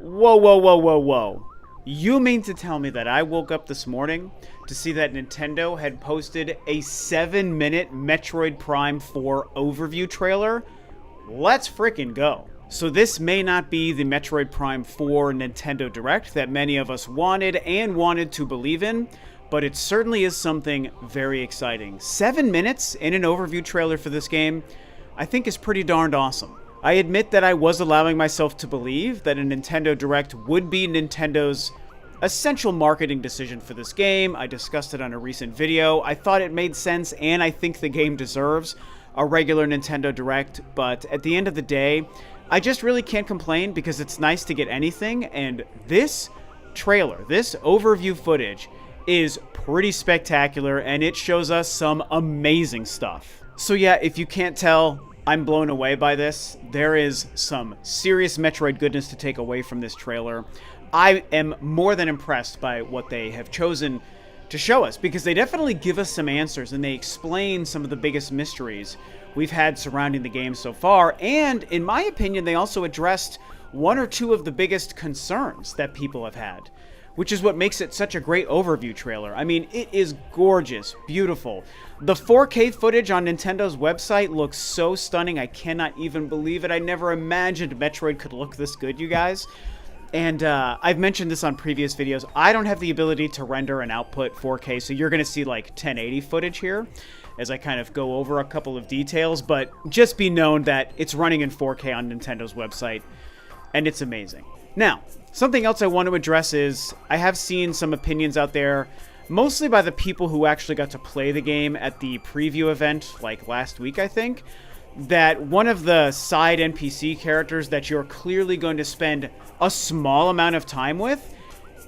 Whoa, whoa, whoa, whoa, whoa. You mean to tell me that I woke up this morning to see that Nintendo had posted a 7-minute Metroid Prime 4 overview trailer? Let's freaking go. So this may not be the Metroid Prime 4 Nintendo Direct that many of us wanted to believe in, but it certainly is something very exciting. 7 minutes in an overview trailer for this game, I think is pretty darned awesome. I admit that I was allowing myself to believe that a Nintendo Direct would be Nintendo's essential marketing decision for this game. I discussed it on a recent video. I thought it made sense, and I think the game deserves a regular Nintendo Direct, but at the end of the day, I just really can't complain because it's nice to get anything, and this trailer, this overview footage, is pretty spectacular, and it shows us some amazing stuff. So yeah, if you can't tell, I'm blown away by this. There is some serious Metroid goodness to take away from this trailer. I am more than impressed by what they have chosen to show us, because they definitely give us some answers and they explain some of the biggest mysteries we've had surrounding the game so far. And in my opinion, they also addressed one or two of the biggest concerns that people have had, which is what makes it such a great overview trailer. I mean, it is gorgeous, beautiful. The 4K footage on Nintendo's website looks so stunning, I cannot even believe it. I never imagined Metroid could look this good, you guys. And I've mentioned this on previous videos. I don't have the ability to render and output 4K, so you're going to see like 1080 footage here as I kind of go over a couple of details, but just be known that it's running in 4K on Nintendo's website, and it's amazing. Now, something else I want to address is I have seen some opinions out there, mostly by the people who actually got to play the game at the preview event like last week, I think, that one of the side NPC characters that you're clearly going to spend a small amount of time with,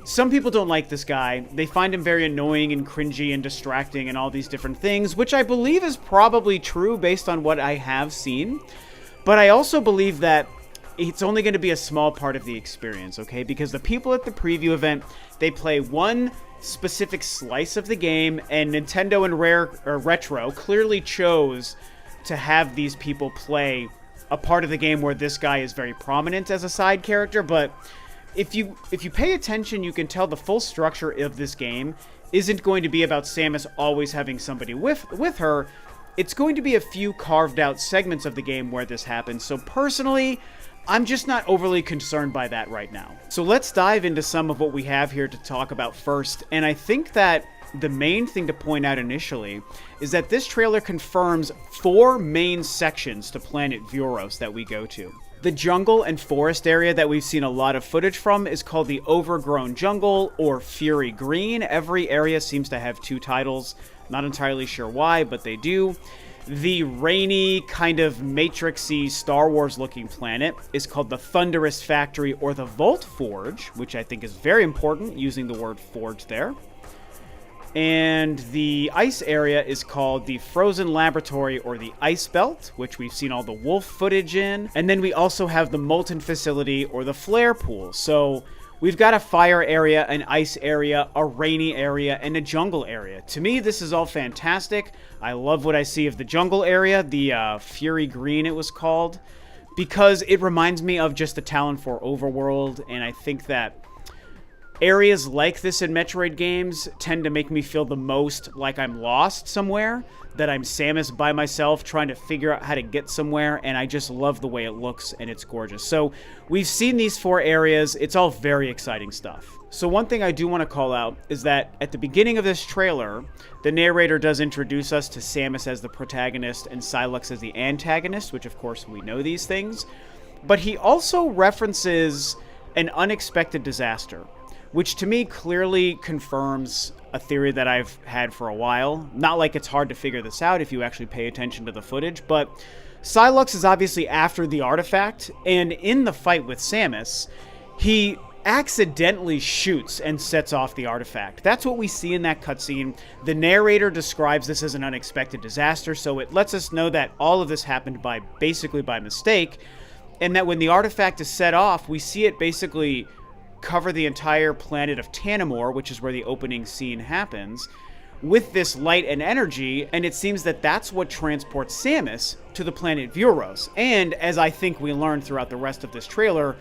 some people don't like this guy. They find him very annoying and cringy and distracting and all these different things, which I believe is probably true based on what I have seen. But I also believe that it's only going to be a small part of the experience, okay? Because the people at the preview event, they play one specific slice of the game, and Nintendo and Retro clearly chose to have these people play a part of the game where this guy is very prominent as a side character. But if you pay attention, you can tell the full structure of this game isn't going to be about Samus always having somebody with her. It's going to be a few carved out segments of the game where this happens. So personally, I'm just not overly concerned by that right now. So let's dive into some of what we have here to talk about first. And I think that the main thing to point out initially is that this trailer confirms 4 main sections to Planet Vuros that we go to. The jungle and forest area that we've seen a lot of footage from is called the Overgrown Jungle, or Fury Green. Every area seems to have 2 titles. Not entirely sure why, but they do. The rainy, kind of Matrix-y, Star Wars-looking planet is called the Thunderous Factory, or the Volt Forge, which I think is very important, using the word forge there. And the ice area is called the Frozen Laboratory, or the Ice Belt, which we've seen all the wolf footage in. And then we also have the Molten Facility, or the Flare Pool. So we've got a fire area, an ice area, a rainy area, and a jungle area. To me, this is all fantastic. I love what I see of the jungle area, the Fury Green it was called, because it reminds me of just the Talon 4 overworld, and I think that areas like this in Metroid games tend to make me feel the most like I'm lost somewhere, that I'm Samus by myself trying to figure out how to get somewhere, and I just love the way it looks, and it's gorgeous. So we've seen these 4 areas. It's all very exciting stuff. So one thing I do want to call out is that at the beginning of this trailer, the narrator does introduce us to Samus as the protagonist and Sylux as the antagonist, which of course we know these things. But he also references an unexpected disaster, which to me clearly confirms a theory that I've had for a while. Not like it's hard to figure this out if you actually pay attention to the footage, but Sylux is obviously after the artifact, and in the fight with Samus, he accidentally shoots and sets off the artifact. That's what we see in that cutscene. The narrator describes this as an unexpected disaster, so it lets us know that all of this happened basically by mistake, and that when the artifact is set off, we see it basically cover the entire planet of Tanamor, which is where the opening scene happens, with this light and energy, and it seems that that's what transports Samus to the planet Vuros. And as I think we learned throughout the rest of this trailer,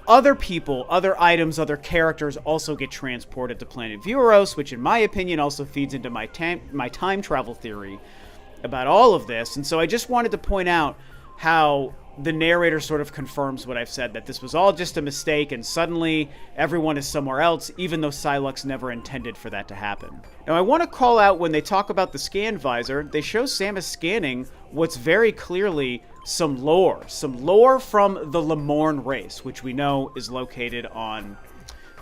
other people, other items, other characters also get transported to planet Vuros, which in my opinion also feeds into my time travel theory about all of this. And so I just wanted to point out how the narrator sort of confirms what I've said, that this was all just a mistake and suddenly everyone is somewhere else, even though Psylocke never intended for that to happen. Now I want to call out, when they talk about the scan visor, they show Samus scanning what's very clearly some lore from the Lamorn race, which we know is located on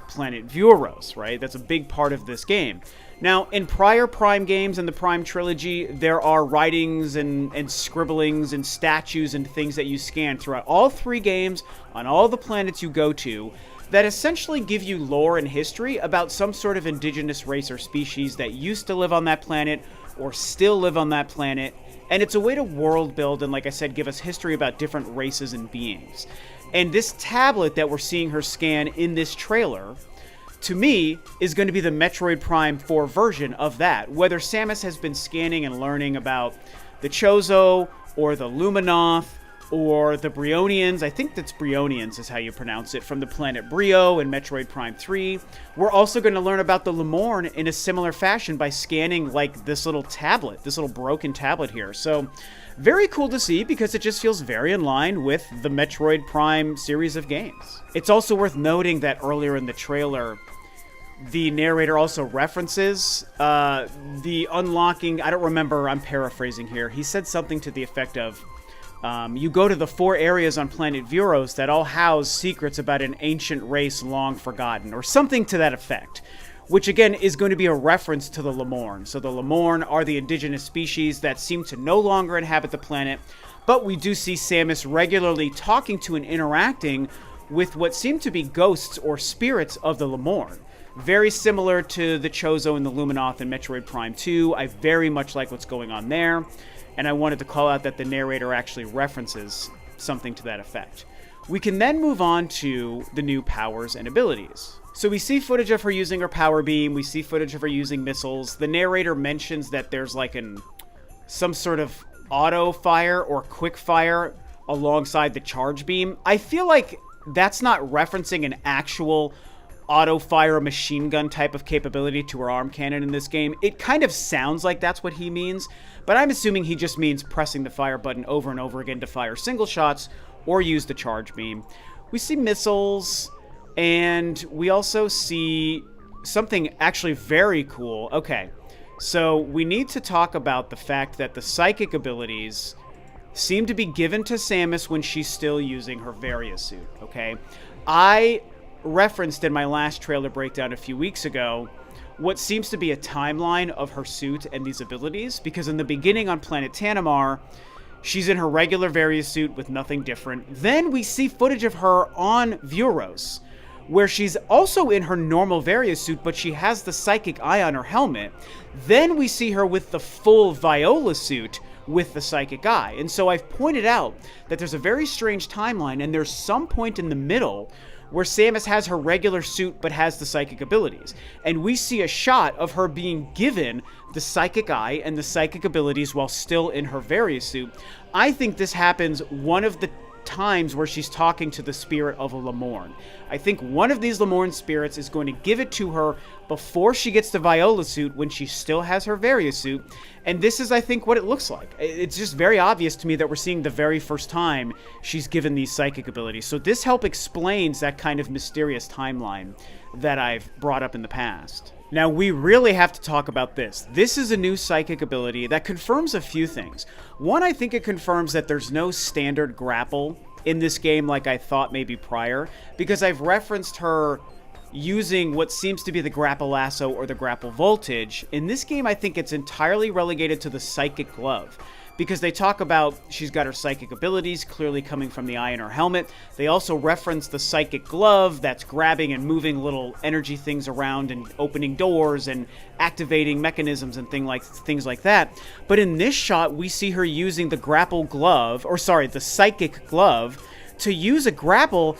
planet Vuros, right? That's a big part of this game. Now, in prior Prime games in the Prime trilogy, there are writings and scribblings and statues and things that you scan throughout all 3 games on all the planets you go to that essentially give you lore and history about some sort of indigenous race or species that used to live on that planet or still live on that planet. And it's a way to world build and, like I said, give us history about different races and beings. And this tablet that we're seeing her scan in this trailer, to me, is going to be the Metroid Prime 4 version of that. Whether Samus has been scanning and learning about the Chozo, or the Luminoth, or the Brionians, I think that's Brionians is how you pronounce it, from the planet Brio in Metroid Prime 3. We're also going to learn about the Lamorn in a similar fashion by scanning, like, this little tablet, this little broken tablet here. So, very cool to see, because it just feels very in line with the Metroid Prime series of games. It's also worth noting that earlier in the trailer, the narrator also references the unlocking, I don't remember, I'm paraphrasing here. He said something to the effect of, you go to the 4 areas on planet Vuros that all house secrets about an ancient race long forgotten, or something to that effect. Which again is going to be a reference to the Lamorn. So the Lamorn are the indigenous species that seem to no longer inhabit the planet, but we do see Samus regularly talking to and interacting with what seem to be ghosts or spirits of the Lamorn. Very similar to the Chozo and the Luminoth in Metroid Prime 2. I very much like what's going on there, and I wanted to call out that the narrator actually references something to that effect. We can then move on to the new powers and abilities. So we see footage of her using her power beam, we see footage of her using missiles. The narrator mentions that there's like some sort of auto fire or quick fire alongside the charge beam. I feel like that's not referencing an actual auto fire machine gun type of capability to her arm cannon in this game. It kind of sounds like that's what he means, but I'm assuming he just means pressing the fire button over and over again to fire single shots or use the charge beam. We see missiles, and we also see something actually very cool. Okay, so we need to talk about the fact that the psychic abilities seem to be given to Samus when she's still using her Varia suit, okay? I referenced in my last trailer breakdown a few weeks ago what seems to be a timeline of her suit and these abilities, because in the beginning on planet Tanimar, she's in her regular Varia suit with nothing different. Then we see footage of her on Vuros, where she's also in her normal Varia suit, but she has the psychic eye on her helmet. Then we see her with the full Viola suit with the psychic eye. And so I've pointed out that there's a very strange timeline, and there's some point in the middle where Samus has her regular suit but has the psychic abilities. And we see a shot of her being given the psychic eye and the psychic abilities while still in her Varia suit. I think this happens one of the times where she's talking to the spirit of a Lamorn. I think one of these Lamorn spirits is going to give it to her before she gets the Viola suit when she still has her Varia suit, and this is, I think, what it looks like. It's just very obvious to me that we're seeing the very first time she's given these psychic abilities, so this explains that kind of mysterious timeline that I've brought up in the past. Now, we really have to talk about this. This is a new psychic ability that confirms a few things. One, I think it confirms that there's no standard grapple in this game like I thought maybe prior, because I've referenced her using what seems to be the grapple lasso or the grapple voltage. In this game, I think it's entirely relegated to the psychic glove, because they talk about she's got her psychic abilities clearly coming from the eye in her helmet. They also reference the psychic glove that's grabbing and moving little energy things around and opening doors and activating mechanisms and things like that. But in this shot, we see her using the grapple glove, the psychic glove, to use a grapple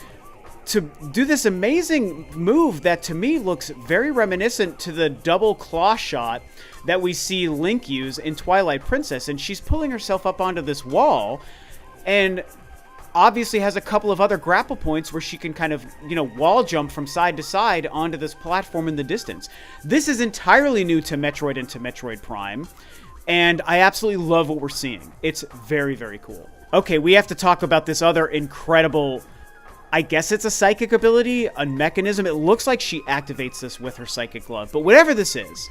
to do this amazing move that to me looks very reminiscent to the double claw shot that we see Link use in Twilight Princess. And she's pulling herself up onto this wall, and obviously has a couple of other grapple points where she can kind of, wall jump from side to side onto this platform in the distance. This is entirely new to Metroid and to Metroid Prime, and I absolutely love what we're seeing. It's very, very cool. Okay, we have to talk about this other incredible, I guess it's a psychic ability, a mechanism. It looks like she activates this with her psychic glove, but whatever this is,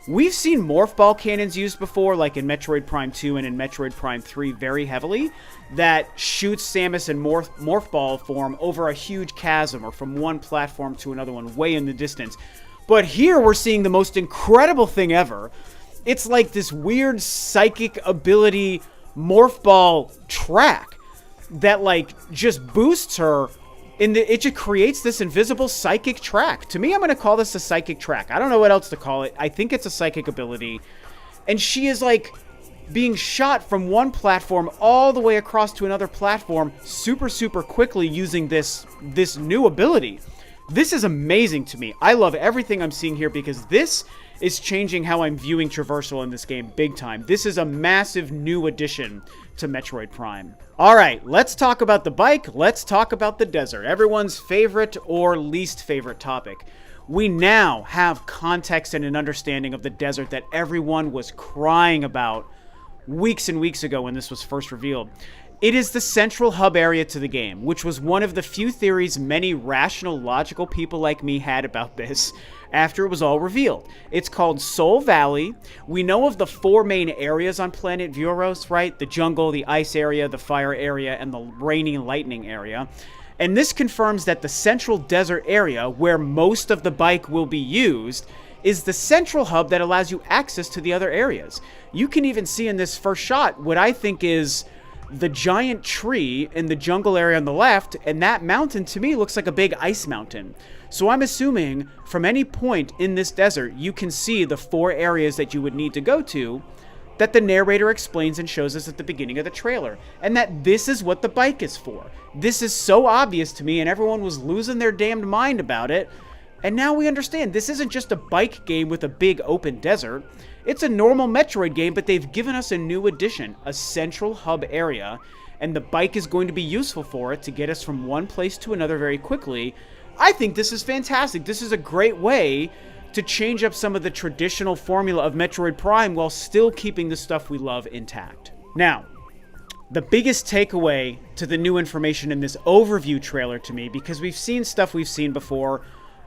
we've seen Morph Ball cannons used before, like in Metroid Prime 2 and in Metroid Prime 3 very heavily, that shoots Samus in Morph Ball form over a huge chasm or from one platform to another one way in the distance. But here we're seeing the most incredible thing ever. It's like this weird psychic ability Morph Ball track that like just boosts her. It just creates this invisible psychic track. To me, I'm going to call this a psychic track. I don't know what else to call it. I think it's a psychic ability. And she is like being shot from one platform all the way across to another platform super, super quickly using this new ability. This is amazing to me. I love everything I'm seeing here because this is changing how I'm viewing traversal in this game big time. This is a massive new addition to Metroid Prime. All right, let's talk about the bike. Let's talk about the desert. Everyone's favorite or least favorite topic. We now have context and an understanding of the desert that everyone was crying about weeks and weeks ago when this was first revealed. It is the central hub area to the game, which was one of the few theories many rational, logical people like me had about this after it was all revealed. It's called Soul Valley. We know of the 4 main areas on planet Vuros, right? The jungle, the ice area, the fire area, and the rainy and lightning area. And this confirms that the central desert area, where most of the bike will be used, is the central hub that allows you access to the other areas. You can even see in this first shot what I think is the giant tree in the jungle area on the left, and that mountain to me looks like a big ice mountain. So I'm assuming from any point in this desert, you can see the 4 areas that you would need to go to that the narrator explains and shows us at the beginning of the trailer, and that this is what the bike is for. This is so obvious to me, and everyone was losing their damned mind about it, and now we understand this isn't just a bike game with a big open desert. It's a normal Metroid game, but they've given us a new addition, a central hub area, and the bike is going to be useful for it to get us from one place to another very quickly. I think this is fantastic. This is a great way to change up some of the traditional formula of Metroid Prime while still keeping the stuff we love intact. Now, the biggest takeaway to the new information in this overview trailer to me, because we've seen stuff we've seen before,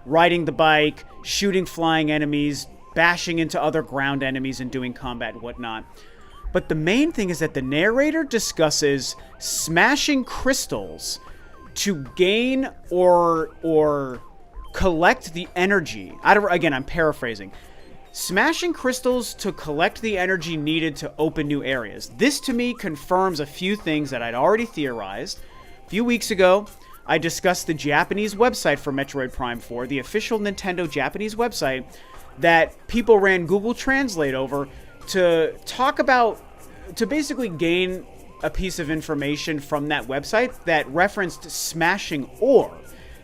riding the bike, shooting flying enemies, bashing into other ground enemies and doing combat and whatnot. But the main thing is that the narrator discusses smashing crystals to gain or collect the energy. Again, I'm paraphrasing. Smashing crystals to collect the energy needed to open new areas. This to me confirms a few things that I'd already theorized. A few weeks ago, I discussed the Japanese website for Metroid Prime 4, the official Nintendo Japanese website, that people ran Google Translate over to basically gain a piece of information from that website that referenced smashing ore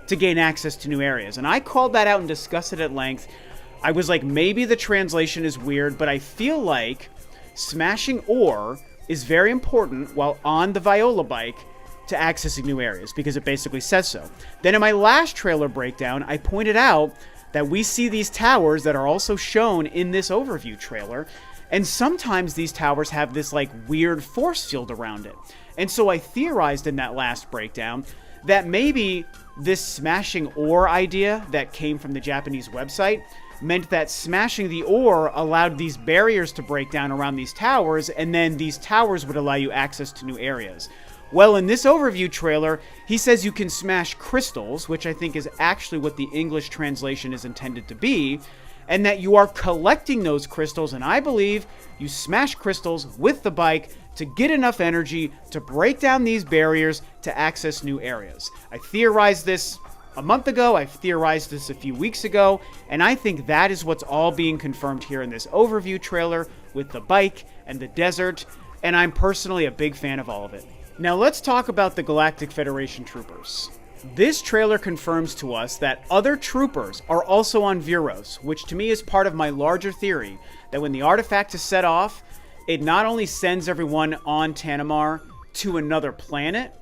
to gain access to new areas. And I called that out and discussed it at length. I was like, maybe the translation is weird, but I feel like smashing ore is very important while on the Viola bike to accessing new areas, because it basically says so. Then in my last trailer breakdown, I pointed out that we see these towers that are also shown in this overview trailer, and sometimes these towers have this like weird force field around it. And so I theorized in that last breakdown that maybe this smashing ore idea that came from the Japanese website meant that smashing the ore allowed these barriers to break down around these towers, and then these towers would allow you access to new areas. Well, in this overview trailer, he says you can smash crystals, which I think is actually what the English translation is intended to be, and that you are collecting those crystals, and I believe you smash crystals with the bike to get enough energy to break down these barriers to access new areas. I theorized this a month ago, I theorized this a few weeks ago, and I think that is what's all being confirmed here in this overview trailer with the bike and the desert, and I'm personally a big fan of all of it. Now let's talk about the Galactic Federation troopers. This trailer confirms to us that other troopers are also on Vuros, which to me is part of my larger theory that when the artifact is set off, it not only sends everyone on Tanimar to another planet,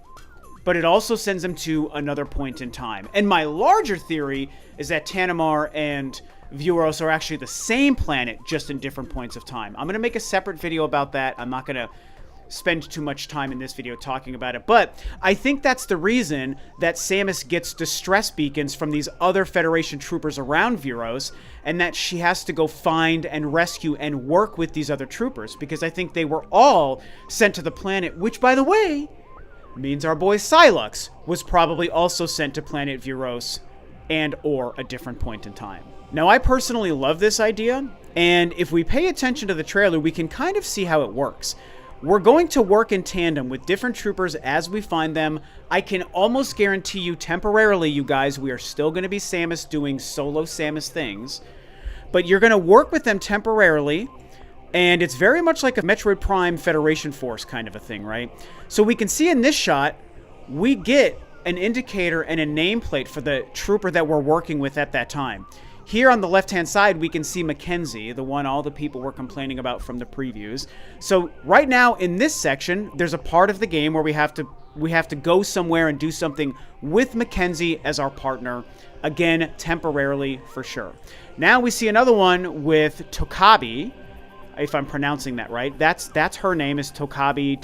but it also sends them to another point in time. And my larger theory is that Tanimar and Vuros are actually the same planet, just in different points of time. I'm going to make a separate video about that. I'm not going to spend too much time in this video talking about it, but I think that's the reason that Samus gets distress beacons from these other Federation troopers around Vuros, and that she has to go find and rescue and work with these other troopers, because I think they were all sent to the planet, which, by the way, means our boy Sylux was probably also sent to planet Vuros and or a different point in time. Now, I personally love this idea, and if we pay attention to the trailer, we can kind of see how it works. We're going to work in tandem with different troopers as we find them. I can almost guarantee you temporarily, you guys, we are still going to be Samus doing solo Samus things. But you're going to work with them temporarily, and it's very much like a Metroid Prime Federation Force kind of a thing, right? So we can see in this shot, we get an indicator and a nameplate for the trooper that we're working with at that time. Here on the left-hand side, we can see Mackenzie, the one all the people were complaining about from the previews. So right now in this section, there's a part of the game where we have to go somewhere and do something with Mackenzie as our partner. Again, temporarily for sure. Now we see another one with Tokabi, if I'm pronouncing that right. That's her name, is Tokabi.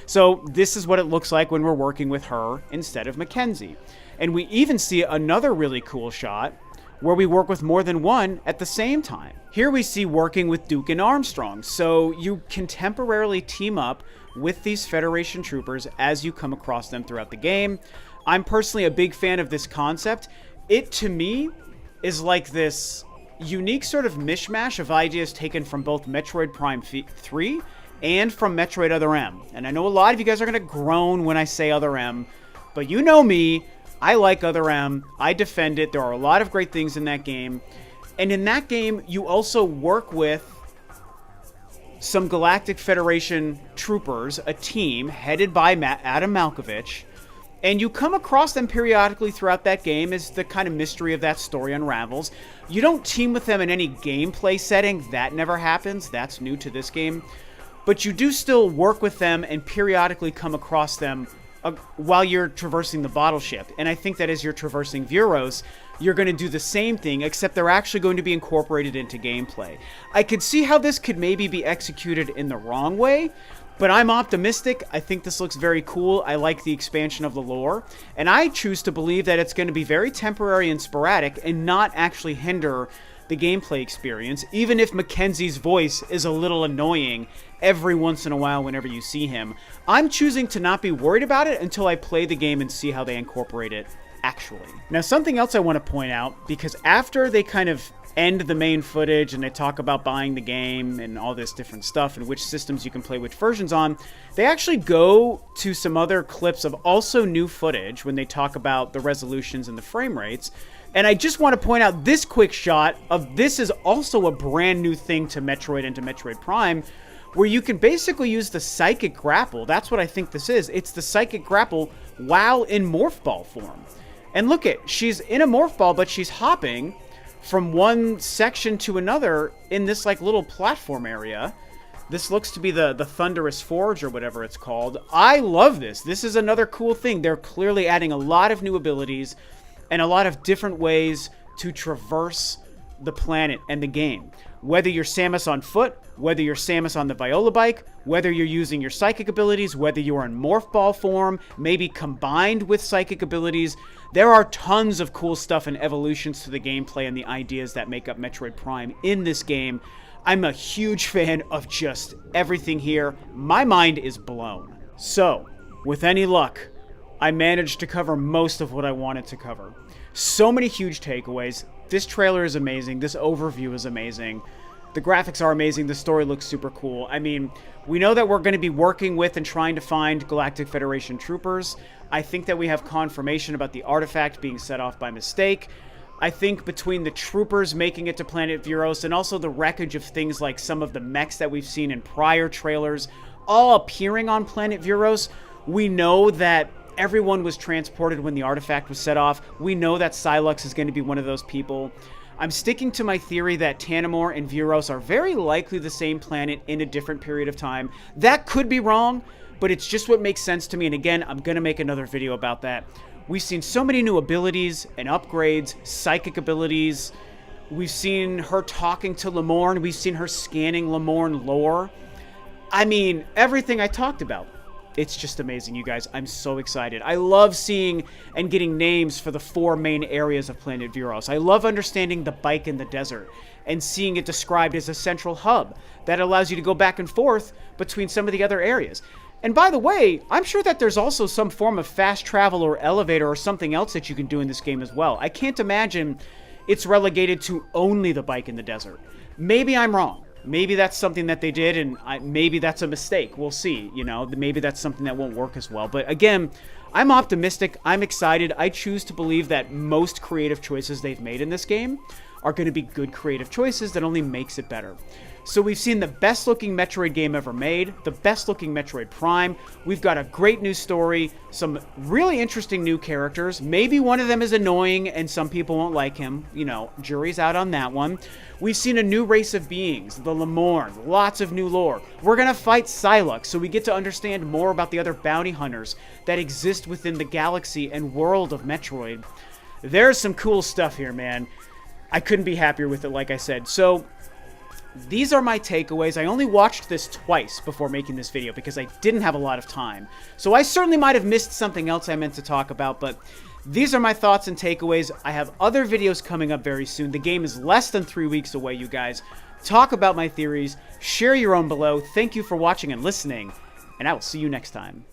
So this is what it looks like when we're working with her instead of Mackenzie. And we even see another really cool shot where we work with more than one at the same time. Here we see working with Duke and Armstrong. So you can temporarily team up with these Federation troopers as you come across them throughout the game. I'm personally a big fan of this concept. It, to me, is like this unique sort of mishmash of ideas taken from both Metroid Prime 3 and from Metroid Other M. And I know a lot of you guys are going to groan when I say Other M, but you know me. I like Other M. I defend it. There are a lot of great things in that game. And in that game, you also work with some Galactic Federation troopers, a team headed by Adam Malkovich. And you come across them periodically throughout that game as the kind of mystery of that story unravels. You don't team with them in any gameplay setting. That never happens. That's new to this game. But you do still work with them and periodically come across them while you're traversing the bottle ship. And I think that as you're traversing Vuros, you're going to do the same thing, except they're actually going to be incorporated into gameplay. I could see how this could maybe be executed in the wrong way, but I'm optimistic. I think this looks very cool. I like the expansion of the lore, and I choose to believe that it's going to be very temporary and sporadic and not actually hinder the gameplay experience, even if Mackenzie's voice is a little annoying every once in a while whenever you see him. I'm choosing to not be worried about it until I play the game and see how they incorporate it actually. Now, something else I want to point out, because after they kind of end the main footage and they talk about buying the game and all this different stuff and which systems you can play which versions on, they actually go to some other clips of also new footage when they talk about the resolutions and the frame rates. And I just want to point out this quick shot of this is also a brand new thing to Metroid and to Metroid Prime, where you can basically use the Psychic Grapple. That's what I think this is. It's the Psychic Grapple while in Morph Ball form. And look it, she's in a Morph Ball, but she's hopping from one section to another in this like little platform area. This looks to be the Thunderous Forge or whatever it's called. I love this. This is another cool thing. They're clearly adding a lot of new abilities and a lot of different ways to traverse the planet and the game. Whether you're Samus on foot, whether you're Samus on the Viola bike, whether you're using your psychic abilities, whether you're in Morph Ball form, maybe combined with psychic abilities, there are tons of cool stuff and evolutions to the gameplay and the ideas that make up Metroid Prime in this game. I'm a huge fan of just everything here. My mind is blown. So, with any luck, I managed to cover most of what I wanted to cover. So many huge takeaways. This trailer is amazing. This overview is amazing. The graphics are amazing. The story looks super cool. I mean, we know that we're going to be working with and trying to find Galactic Federation troopers. I think that we have confirmation about the artifact being set off by mistake. I think between the troopers making it to Planet Vuros and also the wreckage of things like some of the mechs that we've seen in prior trailers all appearing on Planet Vuros, we know that everyone was transported when the artifact was set off. We know that Sylux is going to be one of those people. I'm sticking to my theory that Tanimar and Vuros are very likely the same planet in a different period of time. That could be wrong, but it's just what makes sense to me. And again, I'm going to make another video about that. We've seen so many new abilities and upgrades, psychic abilities. We've seen her talking to Lamorn. We've seen her scanning Lamorn lore. I mean, everything I talked about. It's just amazing, you guys. I'm so excited. I love seeing and getting names for the 4 main areas of Planet Viros. I love understanding the bike in the desert and seeing it described as a central hub that allows you to go back and forth between some of the other areas. And by the way, I'm sure that there's also some form of fast travel or elevator or something else that you can do in this game as well. I can't imagine it's relegated to only the bike in the desert. Maybe I'm wrong. Maybe that's something that they did, and maybe that's a mistake. We'll see, you know. Maybe that's something that won't work as well. But again, I'm optimistic. I'm excited. I choose to believe that most creative choices they've made in this game are going to be good creative choices that only makes it better. So we've seen the best looking Metroid game ever made, the best looking Metroid Prime. We've got a great new story, some really interesting new characters. Maybe one of them is annoying and some people won't like him. You know, jury's out on that one. We've seen a new race of beings, the Lamorn, lots of new lore. We're going to fight Psylocke, so we get to understand more about the other bounty hunters that exist within the galaxy and world of Metroid. There's some cool stuff here, man. I couldn't be happier with it, like I said. So these are my takeaways. I only watched this twice before making this video because I didn't have a lot of time. So I certainly might have missed something else I meant to talk about, but these are my thoughts and takeaways. I have other videos coming up very soon. The game is less than 3 weeks away, you guys. Talk about my theories. Share your own below. Thank you for watching and listening, and I will see you next time.